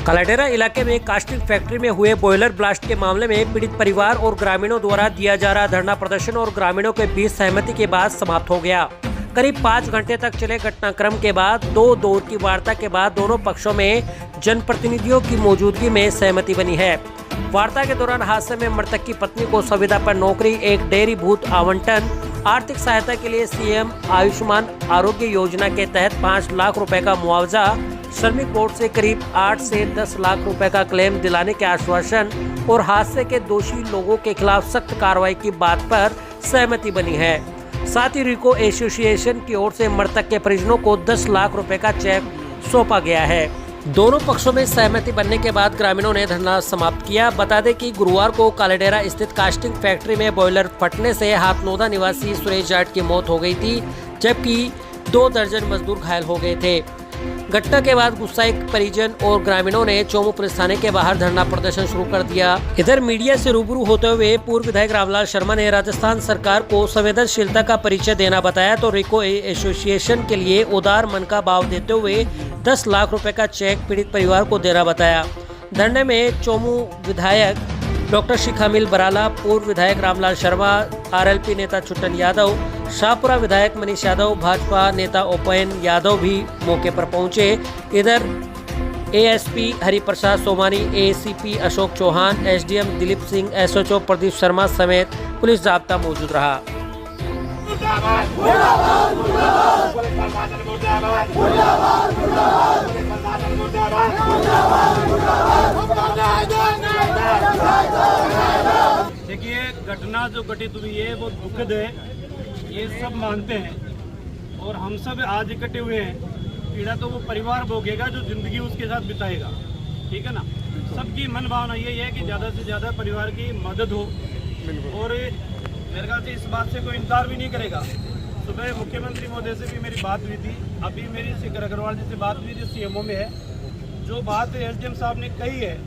कलाडेरा इलाके में casting factory में हुए बॉयलर ब्लास्ट के मामले में पीड़ित परिवार और ग्रामीणों द्वारा दिया जा रहा धरना प्रदर्शन और ग्रामीणों के बीच सहमति के बाद समाप्त हो गया। करीब 5 घंटे तक चले घटनाक्रम के बाद 2 दौर की वार्ता के बाद दोनों पक्षों में जनप्रतिनिधियों की मौजूदगी में सहमति बनी है। वार्ता के दौरान हादसे में मृतक की पत्नी को संविदा पर नौकरी, एक डेयरी भूत आवंटन, आर्थिक सहायता के लिए सीएम आयुष्मान आरोग्य योजना के तहत 5 लाख रुपए का मुआवजा, श्रमिक बोर्ड से करीब 8 से 10 लाख रुपए का क्लेम दिलाने के आश्वासन और हादसे के दोषी लोगों के खिलाफ सख्त कार्रवाई की बात पर सहमति बनी है। साथ ही रिको एसोसिएशन की ओर से मृतक के परिजनों को 10 लाख रुपए का चेक सौंपा गया है। दोनों पक्षों में सहमति बनने के बाद ग्रामीणों ने धरना समाप्त किया। बता दें कि गुरुवार को कालाडेरा स्थित कास्टिंग फैक्ट्री में बॉयलर फटने से हाथनोदा निवासी सुरेश जाट की मौत हो गई थी, जबकि 2 दर्जन मजदूर घायल हो गए थे। घटना के बाद गुस्साए परिजन और ग्रामीणों ने चोमू पुलिस थाने के बाहर धरना प्रदर्शन शुरू कर दिया। इधर मीडिया से रूबरू होते हुए पूर्व विधायक रामलाल शर्मा ने राजस्थान सरकार को संवेदनशीलता का परिचय देना बताया, तो रिको एसोसिएशन के लिए उदार मन का भाव देते हुए 10 लाख रुपए का चेक पीड़ित परिवार को देना बताया। धरने में चोमू विधायक डॉक्टर शिखामिल बराला, पूर्व विधायक रामलाल शर्मा, आरएलपी नेता छुट्टन यादव, शाहपुरा विधायक मनीष यादव, भाजपा नेता उपेन यादव भी मौके पर पहुंचे। इधर ASP Hariprasad Somani, ACP Ashok Chauhan, SDM Dilip Singh, SHO Pradeep Sharma समेत पुलिस जाब्ता मौजूद रहा। देखिए, घटना जो घटित हुई है वो दुखद है, ये सब मानते हैं और हम सब आज इकट्ठे हुए हैं। पीड़ा तो वो परिवार भोगेगा जो जिंदगी उसके साथ बिताएगा, ठीक है ना। सबकी मन भावना यही है कि ज़्यादा से ज़्यादा परिवार की मदद हो और मेरे ख्याल से इस बात से कोई इनकार भी नहीं करेगा। सुबह मुख्यमंत्री महोदय से भी मेरी बात हुई थी, अभी मेरी शेखर अग्रवाल जी से बात हुई जो सीएमओ में है। जो बात एसडीएम साहब ने कही है,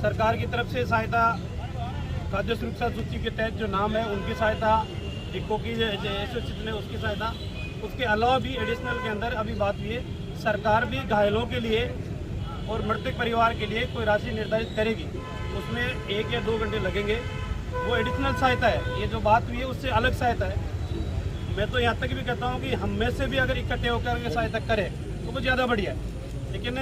सरकार की तरफ से सहायता, खाद्य सुरक्षा सूची के तहत जो नाम है उनकी सहायता, इको की एसोसिएशन है उसकी सहायता, उसके अलावा भी एडिशनल के अंदर अभी बात हुई है सरकार भी घायलों के लिए और मृतक परिवार के लिए कोई राशि निर्धारित करेगी। उसमें 1 या 2 घंटे लगेंगे, वो एडिशनल सहायता है। ये जो बात हुई है उससे अलग सहायता है। मैं तो यहाँ तक भी कहता हूँ कि हम में से भी अगर इकट्ठे होकर के सहायता करें तो वो ज़्यादा बढ़िया है। लेकिन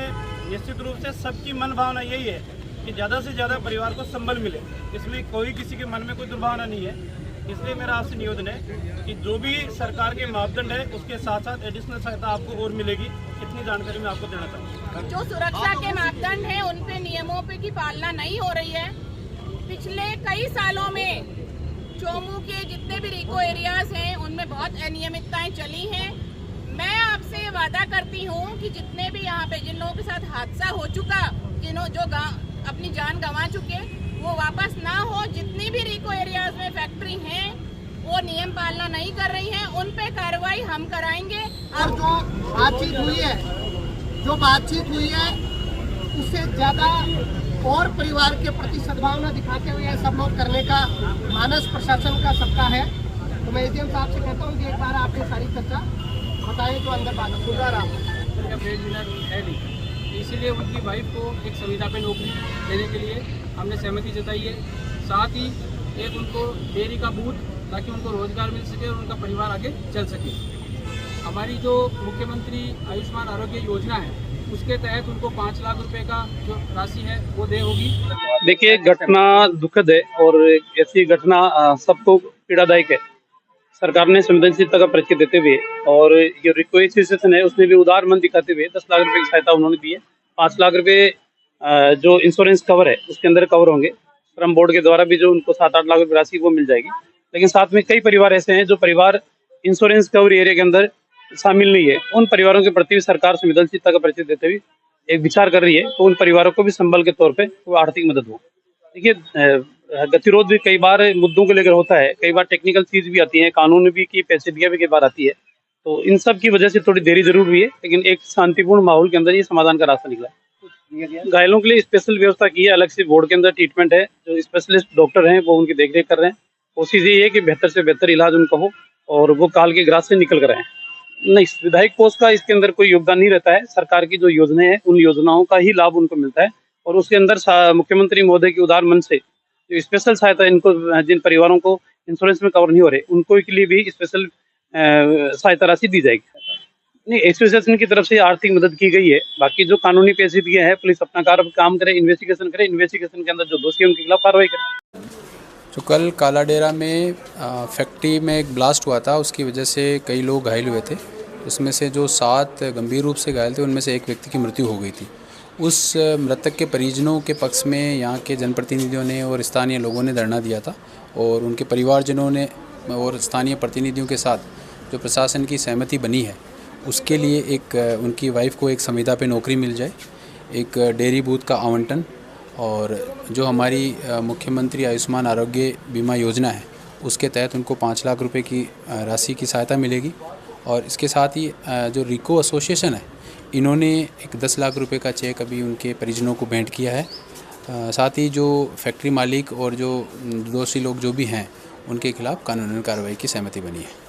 निश्चित रूप से सबकी मन भावना यही है कि ज़्यादा से ज़्यादा परिवार को संबल मिले, इसमें कोई किसी के मन में कोई दुर्भावना नहीं है। इसलिए मेरा आपसे निवेदन है कि जो भी सरकार के मापदंड है उसके साथ साथ एडिशनल सहायता आपको और मिलेगी। इतनी जानकारी मैं आपको देना चाहूँगा। जो सुरक्षा के मापदंड हैं उन पे नियमों पे की पालना नहीं हो रही है। पिछले कई सालों में चोमू के जितने भी रिको एरियाज हैं उनमें बहुत अनियमितताएं चली हैं। मैं आपसे वादा करती हूँ कि जितने भी यहाँ पे जिन लोगों के साथ हादसा हो चुका, जो अपनी जान गंवा चुके, वो वापस ना हो। जितनी भी रिको एरियाज में फैक्ट्री हैं वो नियम पालना नहीं कर रही हैं, उन पे कार्रवाई हम कराएंगे। और जो बातचीत हुई है उससे ज्यादा और परिवार के प्रति सद्भावना दिखाते हुए सब लोग करने का मानस प्रशासन का सबका है। तो मैं एसडीएम साहब से कहता हूँ कि एक बार आपने सारी चर्चा बताएं तो अंदर बात सुन रहा है नहीं, इसीलिए उनकी वाइफ को एक संविदा पे नौकरी देने के लिए हमने सहमति जताई है। साथ ही एक उनको डेयरी का बूथ, ताकि उनको रोजगार मिल सके और उनका परिवार आगे चल सके। हमारी जो मुख्यमंत्री आयुष्मान आरोग्य योजना है उसके तहत उनको 5 लाख रुपए का जो राशि है वो दे होगी। देखिए, घटना दुखद है और ऐसी घटना सबको पीड़ादायक है। सरकार ने संवेदनशीलता का परिचय देते हुए और ये रिको एसोसिएशन है उसने भी उदार मन दिखाते हुए 10 लाख रुपए की सहायता उन्होंने दी है। 5 लाख रुपए जो इंश्योरेंस कवर है उसके अंदर कवर होंगे। श्रम बोर्ड के द्वारा भी जो उनको 7-8 लाख रुपए राशि वो मिल जाएगी। लेकिन साथ में कई परिवार ऐसे हैं जो परिवार इंश्योरेंस कवर एरिया के अंदर शामिल नहीं है। उन परिवारों के प्रति भी सरकार संवेदनशीलता का परिचय देते हुए एक विचार कर रही है तो उन परिवारों को भी संबल के तौर पे वो आर्थिक मदद हो। देखिए, गतिरोध भी कई बार मुद्दों को लेकर होता है, कई बार टेक्निकल चीज भी आती है, कानून भी की पैसिडिया भी कई बार आती है, तो इन सब की वजह से थोड़ी देरी जरूर हुई है, लेकिन एक शांतिपूर्ण माहौल के अंदर ये समाधान का रास्ता निकला है। घायलों के लिए स्पेशल व्यवस्था की है, अलग से बोर्ड के अंदर ट्रीटमेंट है, जो स्पेशलिस्ट डॉक्टर हैं वो उनकी देखरेख कर रहे हैं। कोशिश ये है कि बेहतर से बेहतर इलाज उनका हो और वो काल के ग्रास से निकल कर आए। नहीं, विधायक कोष का इसके अंदर कोई योगदान नहीं रहता है। सरकार की जो योजनाएं हैं उन योजनाओं का ही लाभ उनको मिलता है और उसके अंदर मुख्यमंत्री महोदय की उदार मन से जो स्पेशल सहायता इनको जिन परिवारों को इंश्योरेंस में कवर नहीं हो रहे उनको के लिए भी स्पेशल सहायता राशि दी जाएगी। नहीं, एसोसिएशन की तरफ से आर्थिक मदद की गई है। बाकी जो कानूनी पेचीदगियां है, पुलिस अपना काम करे, इन्वेस्टिगेशन करे, इन्वेस्टिगेशन के अंदर जो दोषी है उनके खिलाफ कार्रवाई करे। जो कल काला डेरा में फैक्ट्री में एक ब्लास्ट हुआ था, उसकी वजह से कई लोग घायल हुए थे। उसमें से जो 7 गंभीर रूप से घायल थे उनमें से एक व्यक्ति की मृत्यु हो गई थी। उस मृतक के परिजनों के पक्ष में यहाँ के जनप्रतिनिधियों ने और स्थानीय लोगों ने धरना दिया था और उनके परिवारजनों ने और स्थानीय प्रतिनिधियों के साथ जो प्रशासन की सहमति बनी है उसके लिए एक उनकी वाइफ को एक संविदा पे नौकरी मिल जाए, एक डेयरी बूथ का आवंटन और जो हमारी मुख्यमंत्री आयुष्मान आरोग्य बीमा योजना है उसके तहत उनको 5 लाख रुपए की राशि की सहायता मिलेगी। और इसके साथ ही जो रिको एसोसिएशन है इन्होंने एक 10 लाख रुपए का चेक अभी उनके परिजनों को भेंट किया है। साथ ही जो फैक्ट्री मालिक और जो दोषी लोग जो भी हैं उनके खिलाफ कानूनी कार्रवाई की सहमति बनी है।